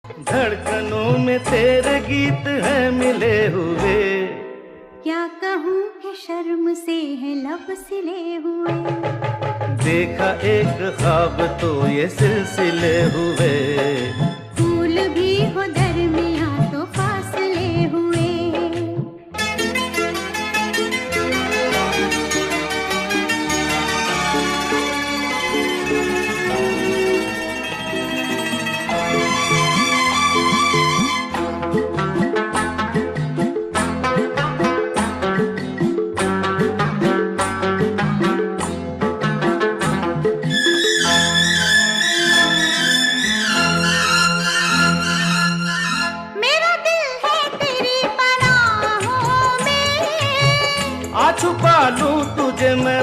धड़कनों में तेरे गीत हैं मिले हुए। क्या कहूँ कि शर्म से है लब सिले हुए। देखा एक ख्वाब तो ये सिलसिले हुए। फूल भी हो दरमियाँ तो फासले हुए। छुपा लूं तुझे मैं